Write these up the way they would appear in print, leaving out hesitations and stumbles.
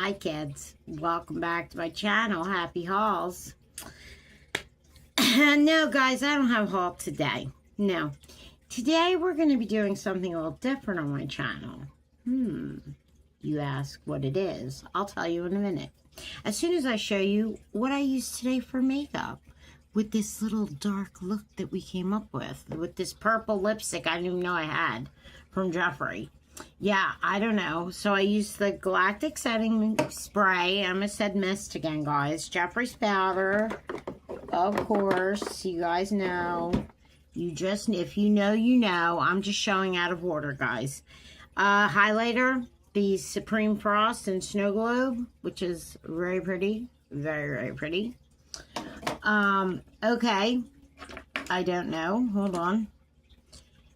Hi kids, welcome back to my channel. Happy hauls. No guys, I don't have a haul today. No. Today we're going to be doing something a little different on my channel. You ask what it is. I'll tell you in a minute. As soon as I show you what I used today for makeup. With this little dark look that we came up with this purple lipstick I didn't even know I had from Jeffree. Yeah, I don't know. So I used the Galactic Setting Spray. I almost said mist again, guys. Jeffree's powder. Of course, you guys know. If you know, you know. I'm just showing out of order, guys. Highlighter, the Supreme Frost and Snow Globe, which is very pretty. Very, very pretty. Okay. I don't know. Hold on.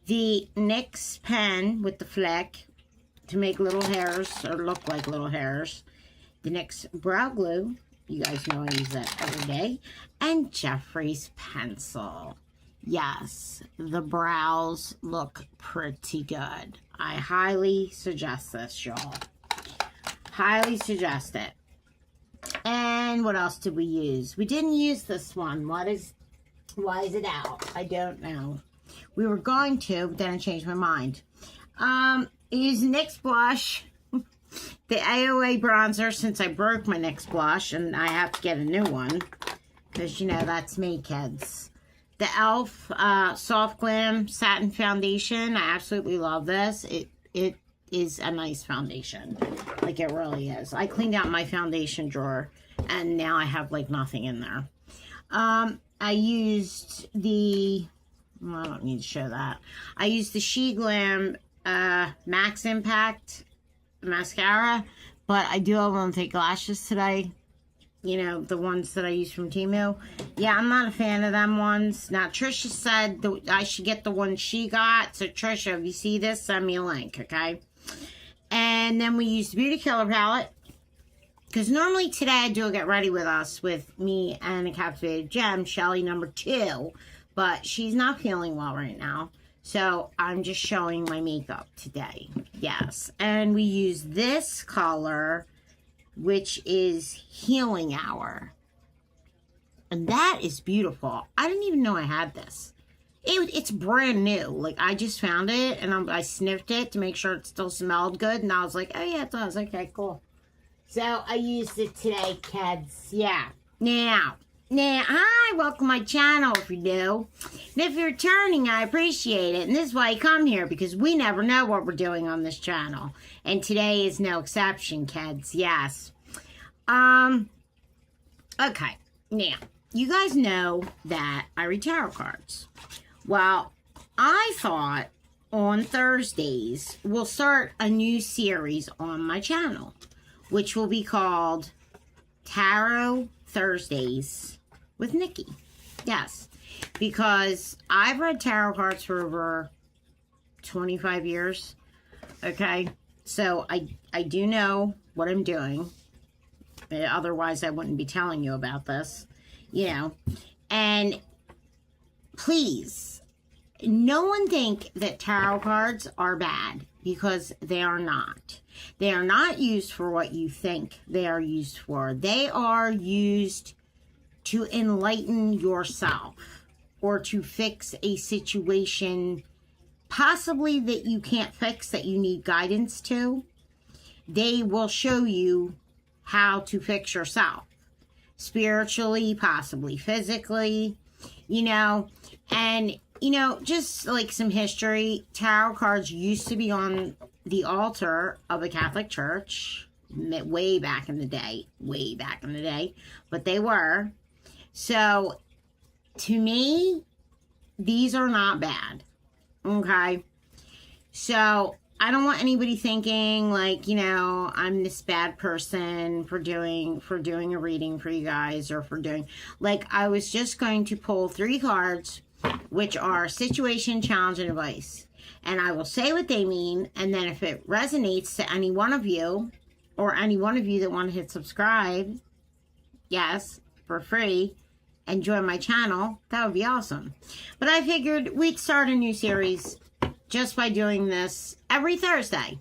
The NYX pen with the fleck to make little hairs or look like little hairs. The NYX brow glue. You guys know I use that every day. And Jeffree's pencil. Yes, the brows look pretty good. I highly suggest this, y'all. Highly suggest it. And what else did we use? We didn't use this one. Why is it out? I don't know. We were going to, but then I changed my mind. I used NYX blush, the AOA bronzer, since I broke my NYX blush, and I have to get a new one, because, you know, that's me, kids. The e.l.f. Soft Glam Satin Foundation. I absolutely love this. It is a nice foundation. Like, it really is. I cleaned out my foundation drawer, and now I have, like, nothing in there. I used the... Well, I don't need to show that. I used the She Glam Max Impact mascara, but I do have on fake lashes today. You know, the ones that I use from Temu. Yeah, I'm not a fan of them ones. Now, Trisha said I should get the one she got. So, Trisha, if you see this, send me a link, okay? And then we used the Beauty Killer palette. Because normally today I do a Get Ready With Us with me and a Captivated Gem, Shelly number 2. But she's not feeling well right now. So I'm just showing my makeup today. Yes. And we use this color, which is Healing Hour. And that is beautiful. I didn't even know I had this. It's brand new. Like, I just found it and I sniffed it to make sure it still smelled good. And I was like, oh yeah, it does. Okay, cool. So I used it today, kids. Yeah. Now, hi, welcome to my channel if you're new. And if you're returning, I appreciate it. And this is why I come here, because we never know what we're doing on this channel. And today is no exception, kids. Yes. Okay. Now, you guys know that I read tarot cards. Well, I thought on Thursdays we'll start a new series on my channel, which will be called Tarot Thursdays with Nikki. Yes, because I've read tarot cards for over 25 years. Okay, so I do know what I'm doing. Otherwise, I wouldn't be telling you about this. You know, and please, no one think that tarot cards are bad, because they are not. They are not used for what you think they are used for. They are used to enlighten yourself or to fix a situation possibly that you can't fix, that you need guidance to. They will show you how to fix yourself spiritually, possibly physically, you know. And, you know, just like some history, tarot cards used to be on the altar of a Catholic church way back in the day, but they were. So, to me, these are not bad, okay? So, I don't want anybody thinking like, you know, I'm this bad person for doing a reading for you guys, or for doing, like, I was just going to pull 3 cards, which are situation, challenge, and advice. And I will say what they mean, and then if it resonates to any one of you, or any one of you that want to hit subscribe, yes, for free, and join my channel, that would be awesome. But I figured we'd start a new series just by doing this every Thursday.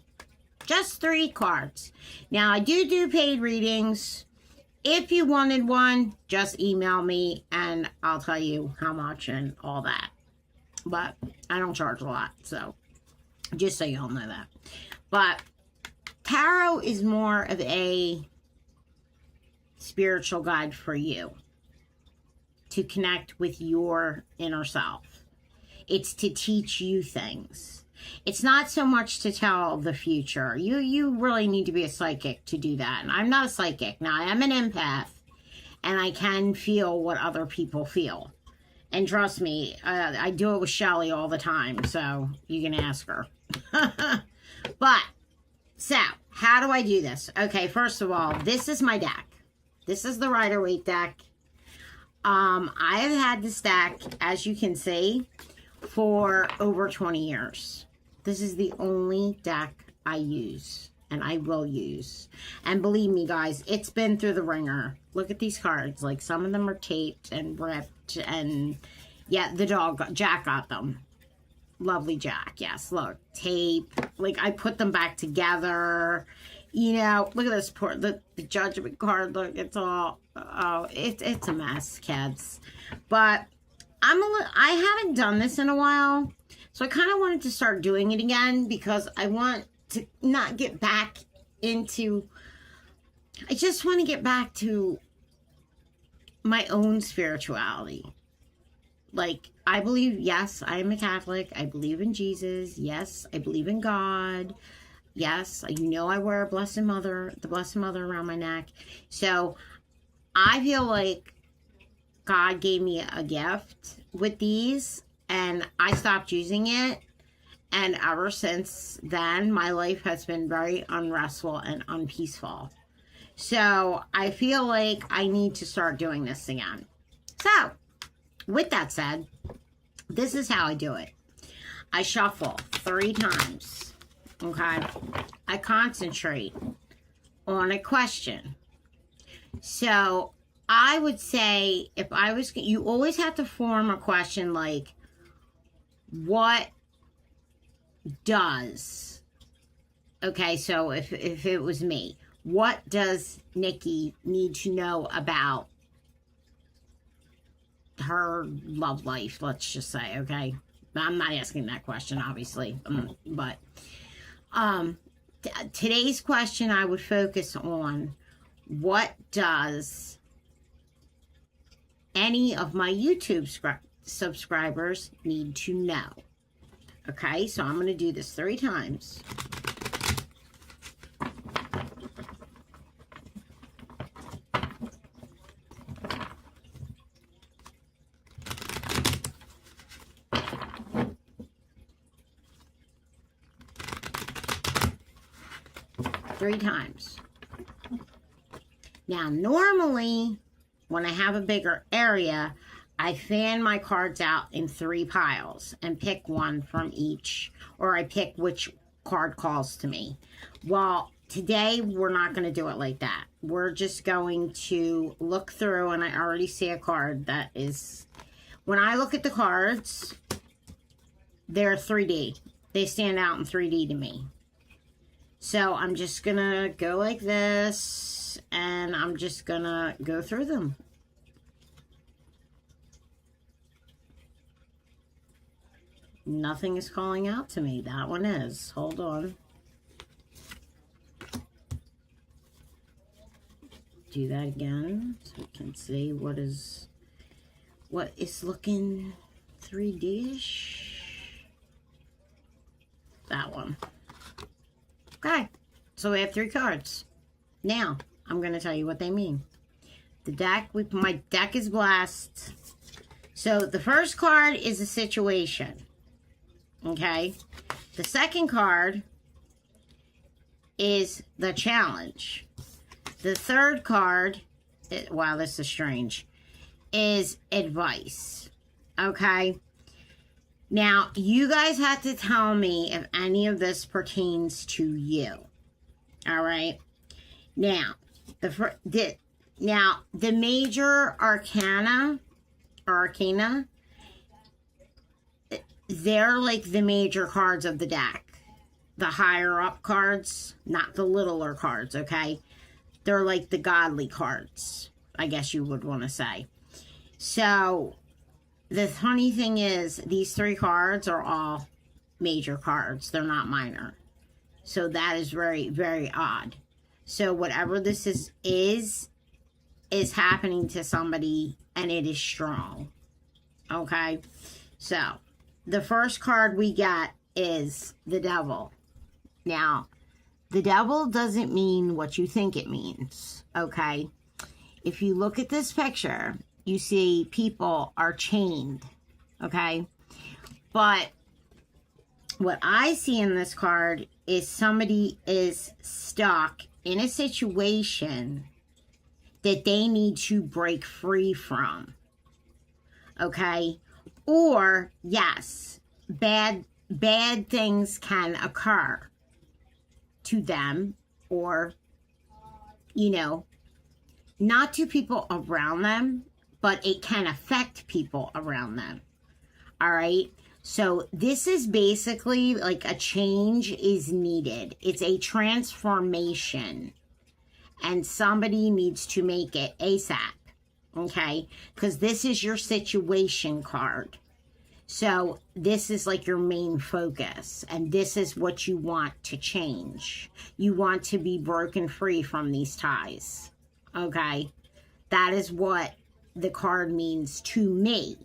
Just 3 cards. Now, I do paid readings. If you wanted one, just email me and I'll tell you how much and all that. But I don't charge a lot, so just so y'all know that. But tarot is more of a spiritual guide for you to connect with your inner self. It's to teach you things. It's not so much to tell the future. You really need to be a psychic to do that. And I'm not a psychic. Now, I am an empath, and I can feel what other people feel. And trust me, I do it with Shelly all the time, so you can ask her. But, so, how do I do this? Okay, first of all, this is my deck. This is the Rider-Waite deck. I have had this deck, as you can see, for over 20 years. This is the only deck I use, and I will use. And believe me, guys, it's been through the ringer. Look at these cards. Like, some of them are taped and ripped, and yeah, the dog, Jack got them. Lovely Jack, yes, look, tape. Like, I put them back together. You know, look at this poor, the judgment card, look, it's all, oh, it's a mess, kids. But I haven't done this in a while, so I kind of wanted to start doing it again because I want to not get back into, I just want to get back to my own spirituality. Like, I believe, yes, I am a Catholic. I believe in Jesus. Yes, I believe in God. Yes, you know I wear a Blessed Mother, the Blessed Mother around my neck. So, I feel like God gave me a gift with these, and I stopped using it. And ever since then, my life has been very unrestful and unpeaceful. So, I feel like I need to start doing this again. So, with that said, this is how I do it. I shuffle 3 times, okay? I concentrate on a question. So, I would say, if I was, you always have to form a question like, what does, okay, so if it was me, what does Nikki need to know about her love life, let's just say, okay? I'm not asking that question, obviously, but today's question, I would focus on what does any of my YouTube subscribers need to know. Okay, so I'm going to do this 3 times. Three times. Now, normally, when I have a bigger area, I fan my cards out in 3 piles and pick one from each, or I pick which card calls to me. Well, today, we're not going to do it like that. We're just going to look through, and I already see a card that is, when I look at the cards, they're 3D. They stand out in 3D to me. So I'm just going to go like this, and I'm just going to go through them. Nothing is calling out to me. That one is. Hold on. Do that again so we can see what is looking 3D-ish. That one. Okay, so we have 3 cards. Now, I'm going to tell you what they mean. The deck, my deck is blessed. So, the first card is a situation. Okay? The second card is the challenge. The third card, wow, this is strange, is advice. Okay? Now, you guys have to tell me if any of this pertains to you. All right? Now, the major arcana, they're like the major cards of the deck. the higher up cards, not the littler cards, okay? They're like the godly cards, I guess you would want to say. So the funny thing is, these 3 cards are all major cards. They're not minor. So that is very, very odd. So whatever this is happening to somebody, and it is strong. Okay? So the first card we got is the Devil. Now, the Devil doesn't mean what you think it means. Okay? If you look at this picture, you see people are chained. Okay? But what I see in this card is somebody is stuck in a situation that they need to break free from. Okay? Or, yes, bad things can occur to them, or, you know, not to people around them, but it can affect people around them. All right? So this is basically like a change is needed. It's a transformation. And somebody needs to make it ASAP. Okay? Because this is your situation card. So this is like your main focus. And this is what you want to change. You want to be broken free from these ties. Okay? That is what the card means to me.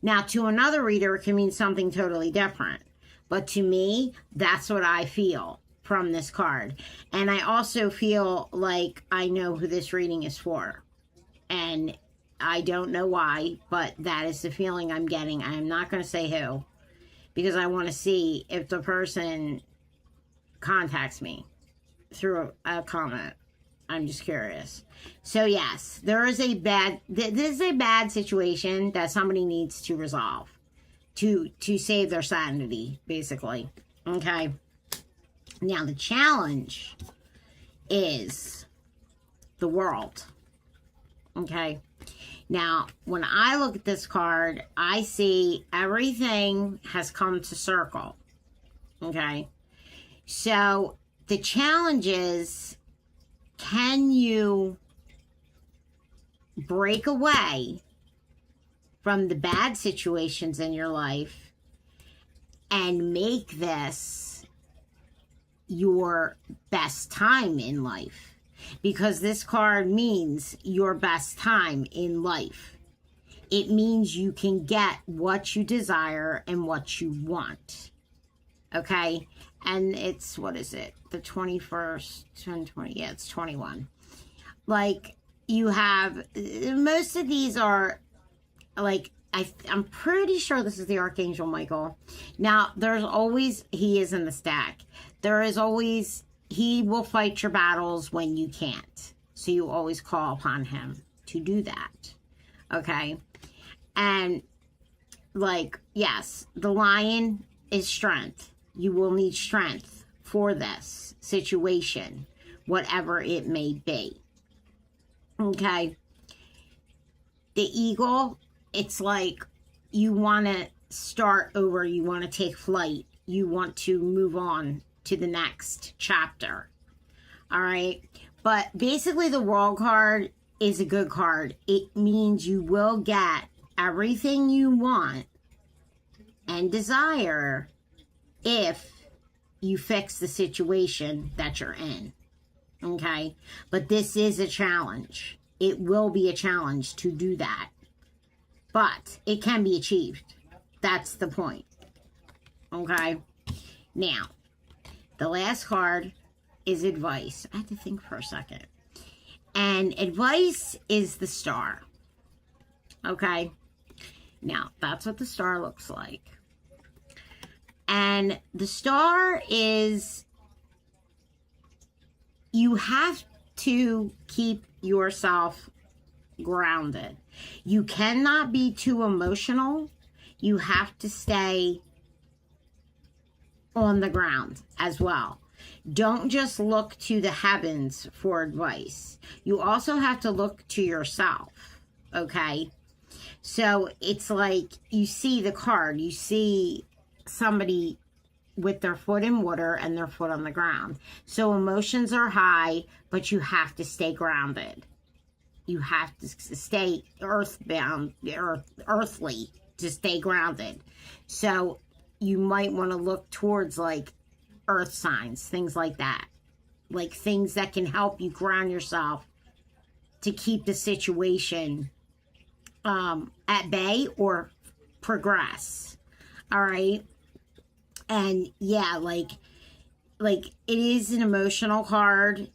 Now, to another reader, it can mean something totally different. But to me, that's what I feel from this card. And I also feel like I know who this reading is for. And I don't know why, but that is the feeling I'm getting. I am not going to say who, because I want to see if the person contacts me through a comment. I'm just curious. So yes, this is a bad situation that somebody needs to resolve to save their sanity, basically. Okay. Now the challenge is the World. Okay. Now, when I look at this card, I see everything has come to circle. Okay. So the challenge is, can you break away from the bad situations in your life and make this your best time in life? Because this card means your best time in life. It means you can get what you desire and what you want. Okay? And it's, what is it? The 21st, 10/20, yeah, it's 21. Like, you have, most of these are, like, I'm pretty sure this is the Archangel Michael. Now, there's always, he is in the stack. There is always, he will fight your battles when you can't. So you always call upon him to do that. Okay? And, like, yes, the Lion is strength. You will need strength for this situation, whatever it may be. Okay? The Eagle, it's like you want to start over. You want to take flight. You want to move on to the next chapter. All right? But basically, the World card is a good card. It means you will get everything you want and desire if you fix the situation that you're in. Okay? But this is a challenge. It will be a challenge to do that. But it can be achieved. That's the point. Okay? Now, the last card is advice. I have to think for a second. And advice is the Star. Okay? Now, that's what the Star looks like. And the Star is, you have to keep yourself grounded. You cannot be too emotional. You have to stay on the ground as well. Don't just look to the heavens for advice. You also have to look to yourself. Okay? So it's like you see the card, you see somebody with their foot in water and their foot on the ground. So emotions are high, but you have to stay grounded. You have to stay earthbound, earthly, to stay grounded. So you might want to look towards like earth signs, things like that. Like things that can help you ground yourself to keep the situation at bay or progress. All right. And yeah, like it is an emotional card,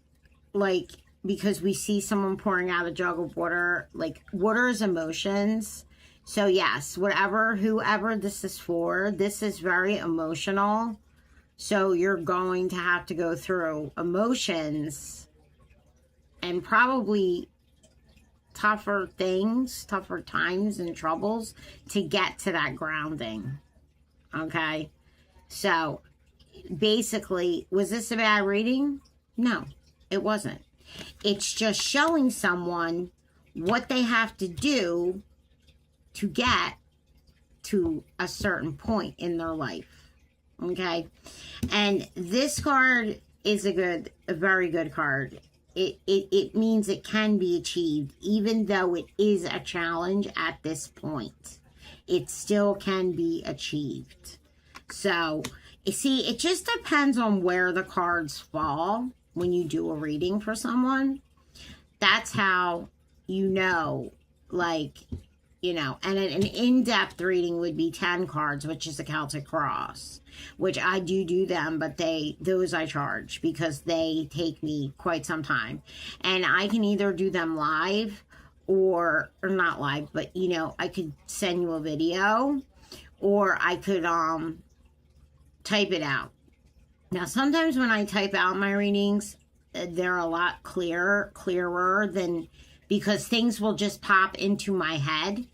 like, because we see someone pouring out a jug of water. Like, water is emotions. So yes, whoever this is for, this is very emotional. So you're going to have to go through emotions and probably tougher things, tougher times and troubles to get to that grounding. Okay? So basically, was this a bad reading? No, it wasn't. It's just showing someone what they have to do to get to a certain point in their life. Okay? And this card is a very good card. It means it can be achieved, even though it is a challenge at this point. It still can be achieved. So, you see, it just depends on where the cards fall when you do a reading for someone. That's how you know, like, you know, and an in-depth reading would be 10 cards, which is a Celtic Cross, which I do them, but those I charge because they take me quite some time. And I can either do them live or not live, but, you know, I could send you a video, or I could type it out. Now, sometimes when I type out my readings, they're a lot clearer than, because things will just pop into my head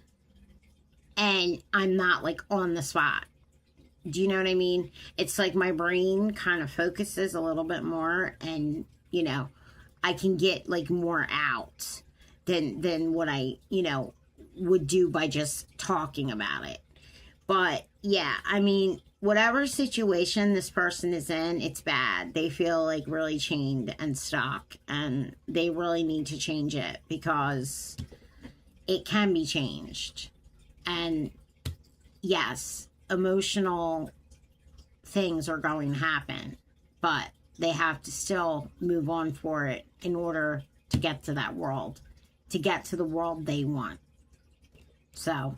and I'm not like on the spot. Do you know what I mean? It's like my brain kind of focuses a little bit more, and, you know, I can get like more out than what I, you know, would do by just talking about it. But yeah, I mean, whatever situation this person is in, it's bad. They feel like really chained and stuck, and they really need to change it because it can be changed. And yes, emotional things are going to happen, but they have to still move on for it in order to get to that world, to get to the world they want. So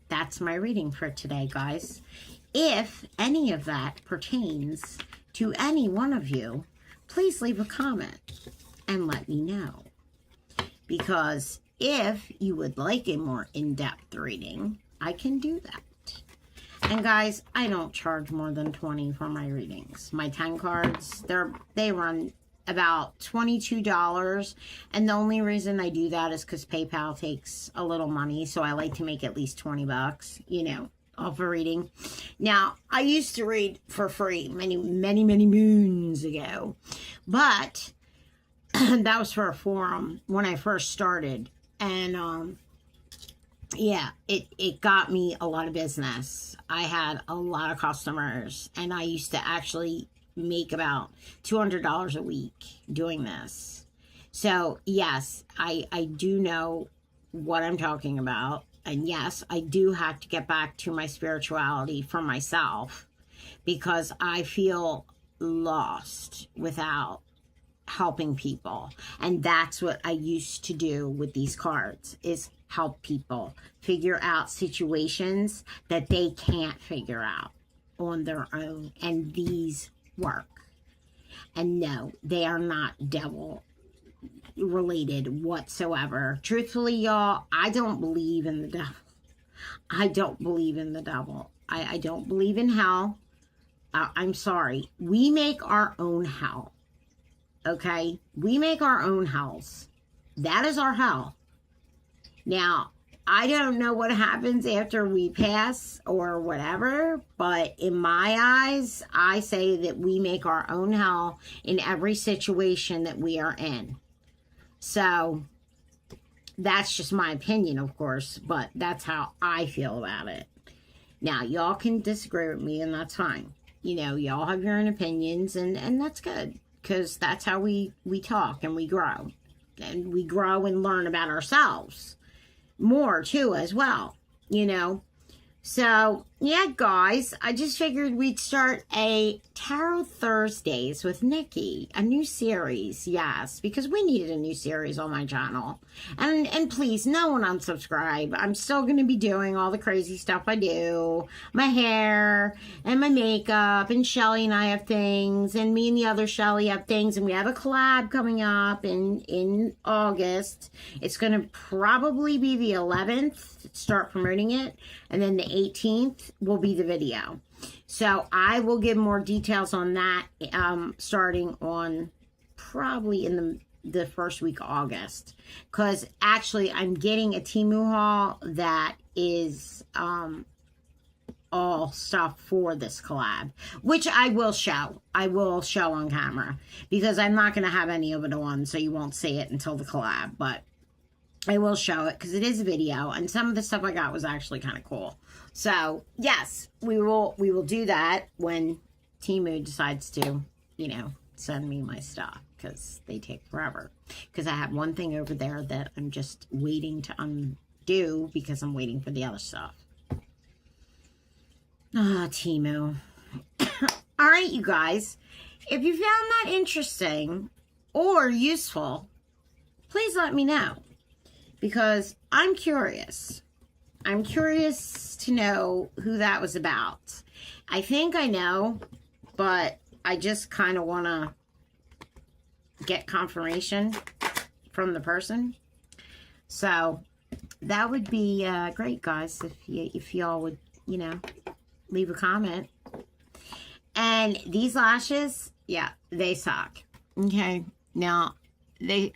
that's my reading for today, guys. If any of that pertains to any one of you, please leave a comment and let me know. Because if you would like a more in-depth reading, I can do that. And guys, I don't charge more than $20 for my readings. My 10 cards, they run about $22, and the only reason I do that is because PayPal takes a little money, so I like to make at least 20 bucks, you know, off a reading. Now, I used to read for free many moons ago, but that was for a forum when I first started, and yeah, it got me a lot of business. I had a lot of customers, and I used to actually make about $200 a week doing this. So yes, I do know what I'm talking about. And yes, I do have to get back to my spirituality for myself, because I feel lost without helping people. And that's what I used to do with these cards, is help people figure out situations that they can't figure out on their own. And these work. And no, they are not devil related whatsoever. Truthfully, y'all, I don't believe in the devil. I don't believe in the devil. I don't believe in hell. I'm sorry. We make our own hell. Okay? We make our own hells. That is our hell. Now, I don't know what happens after we pass or whatever, but in my eyes, I say that we make our own hell in every situation that we are in. So, that's just my opinion, of course, but that's how I feel about it. Now, y'all can disagree with me, and that's fine. You know, y'all have your own opinions, and that's good, because that's how we talk and we grow. And we grow and learn about ourselves more, too, as well, you know. So, yeah, guys, I just figured we'd start a Tarot Thursdays with Nikki, a new series, yes, because we needed a new series on my channel. And please, no one unsubscribe. I'm still going to be doing all the crazy stuff I do, my hair and my makeup, and Shelly and I have things, and me and the other Shelly have things, and we have a collab coming up in August. It's going to probably be the 11th, start promoting it, and then the 18th will be the video. So I will give more details on that starting on probably in the first week of August, because actually I'm getting a Temu haul that is all stuff for this collab, which I will show. I will show on camera, because I'm not going to have any of it on, so you won't see it until the collab, but I will show it because it is a video, and some of the stuff I got was actually kind of cool. So, yes, we will do that when Temu decides to, you know, send me my stuff, because they take forever. Because I have one thing over there that I'm just waiting to undo because I'm waiting for the other stuff. Ah, Temu. All right, you guys. If you found that interesting or useful, please let me know, because I'm curious. I'm curious to know who that was about. I think I know, but I just kind of want to get confirmation from the person. So that would be great, guys, if y'all would, you know, leave a comment. And these lashes, yeah, they suck. Okay, now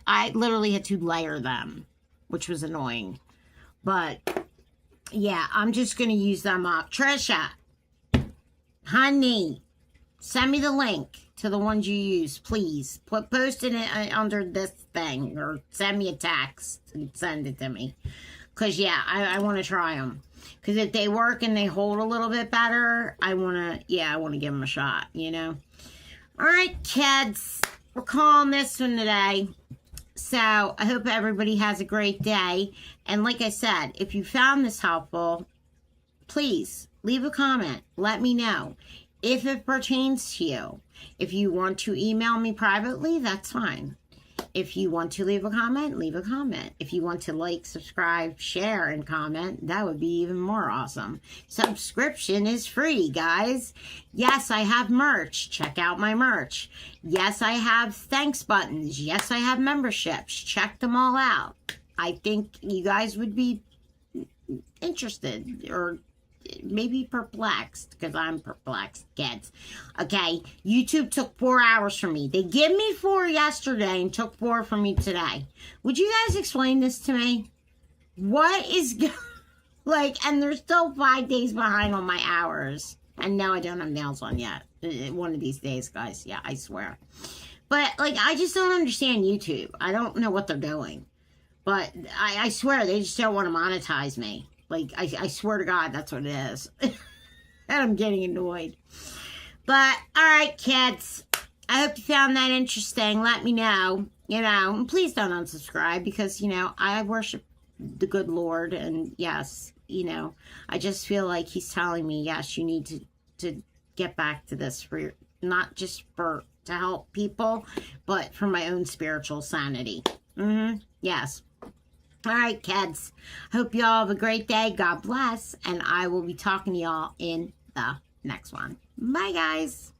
I literally had to layer them, which was annoying. But yeah, I'm just going to use them up. Trisha, honey, send me the link to the ones you use, please. Post it under this thing, or send me a text and send it to me. Because, yeah, I want to try them. Because if they work and they hold a little bit better, I want to give them a shot, you know. All right, kids, we're calling this one today. So, I hope everybody has a great day. And like I said, if you found this helpful, please leave a comment. Let me know if it pertains to you. If you want to email me privately, that's fine. If you want to leave a comment, leave a comment. If you want to like, subscribe, share, and comment, that would be even more awesome. Subscription is free, guys. Yes, I have merch. Check out my merch. Yes, I have thanks buttons. Yes, I have memberships. Check them all out. I think you guys would be interested, or maybe perplexed, because I'm perplexed, kids. Okay, YouTube took 4 hours from me. They gave me 4 yesterday and took 4 from me today. Would you guys explain this to me? What is like, and they're still 5 days behind on my hours. And no, I don't have nails on yet. One of these days, guys. Yeah, I swear. But, like, I just don't understand YouTube. I don't know what they're doing. But I swear, they just don't want to monetize me. Like, I swear to God, that's what it is. And I'm getting annoyed. But, alright, kids. I hope you found that interesting. Let me know. You know, and please don't unsubscribe, because, you know, I worship the good Lord. And, yes, you know, I just feel like he's telling me, yes, you need to get back to this, for not just to help people, but for my own spiritual sanity. Yes. All right, kids. Hope y'all have a great day. God bless. And I will be talking to y'all in the next one. Bye, guys.